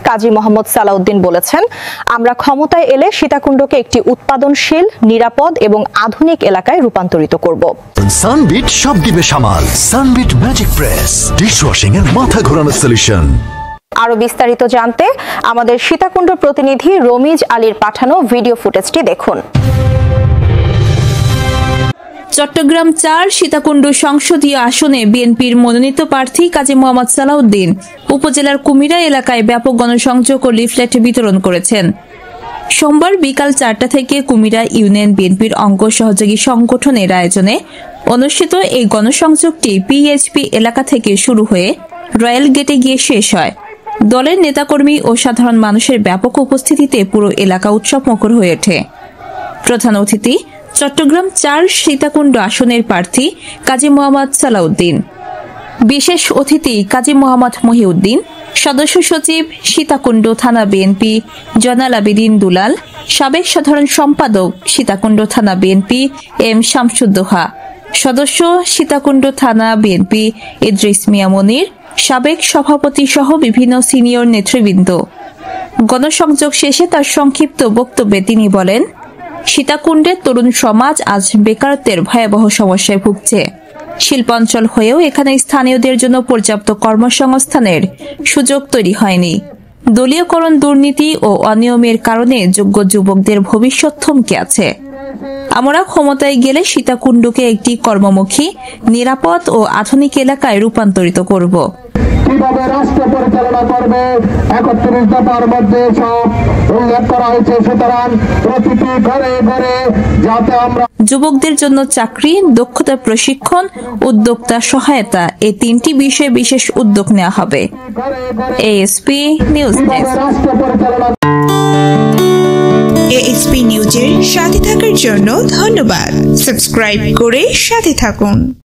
কাজী মোহাম্মদ সালাউদ্দিন বলেছেন, আমরা ক্ষমতায় এলে সীতাকুণ্ডকে একটি উৎপাদনশীল, নিরাপদ এবং আধুনিক এলাকায় রূপান্তরিত করব। সানবিট সব দিবে সামাল। সানবিট ম্যাজিক প্রেস ডিশওয়াশিং এর মাথা ঘোরানো সলিউশন। আরো বিস্তারিত জানতে আমাদের সীতাকুণ্ড প্রতিনিধি রমিজ আলীর পাঠানো ভিডিও ফুটেজটি দেখুন। চট্টগ্রাম ৪ সীতাকুণ্ড সংসদীয় আসনে বিএনপির মনোনীত প্রার্থী কাজী মোহাম্মদ সালাউদ্দিন উপজেলার কুমিরা এলাকায় ব্যাপক গণসংযোগ ও লিফলেট বিতরণ করেছেন। সোমবার বিকাল ৪টা থেকে কুমিরা ইউনিয়ন বিএনপির অঙ্গ সহযোগী সংগঠনের আয়োজনে অনুষ্ঠিত এই গণসংযোগটি পিএইচপি এলাকা থেকে শুরু হয়ে রয়্যাল গেটে গিয়ে শেষ হয়। দলের নেতাকর্মী ও সাধারণ মানুষের ব্যাপক উপস্থিতিতে পুরো এলাকা উৎসবমুখর হয়ে ওঠে। প্রধান অতিথি চট্টগ্রাম ৪ সীতাকুণ্ড আসনের প্রার্থী কাজী মোহাম্মদ সালাউদ্দিন, বিশেষ অতিথি কাজী মোহাম্মদ মহিউদ্দিন, সদস্য সচিব সীতাকুণ্ড থানা বিএনপি জয়নাল আবেদিন দুলাল, সাবেক সাধারণ সম্পাদক সীতাকুণ্ড থানা বিএনপি এম শামসুদ্দোহা, সদস্য সীতাকুণ্ড থানা বিএনপি ইদ্রিস মিয়া মনির, সাবেক সভাপতি সহ বিভিন্ন সিনিয়র নেতৃবৃন্দ। গণসংযোগ শেষে তার সংক্ষিপ্ত বক্তব্যে তিনি বলেন, সীতাকুণ্ডের তরুণ সমাজ আজ বেকারত্বের ভয়াবহ সমস্যায় ভুগছে। শিল্পাঞ্চল হয়েও এখানে স্থানীয়দের জন্য পর্যাপ্ত কর্মসংস্থানের সুযোগ তৈরি হয়নি। দলীয়করণ, দুর্নীতি ও অনিয়মের কারণে যোগ্য যুবকদের ভবিষ্যৎ থমকে আছে। আমরা ক্ষমতায় গেলে সীতাকুণ্ডকে একটি কর্মমুখী, নিরাপদ ও আধুনিক এলাকায় রূপান্তরিত করব। কিভাবে রাষ্ট্র পরিচালনা করবে ৩১ দফার মধ্যে সব উল্লেখ করা হয়েছে। সুতরাং প্রতিটি ঘরে ঘরে যাতে আমরা যুবকদের জন্য চাকরি, দক্ষতা প্রশিক্ষণ, উদ্যোক্তা সহায়তা এই ৩টি বিষয়ে বিশেষ উদ্যোগ নেওয়া হবে। ASP news desk. এএসপি নিউজের সাথে থাকার জন্য ধন্যবাদ। সাবস্ক্রাইব করে সাথে থাকুন।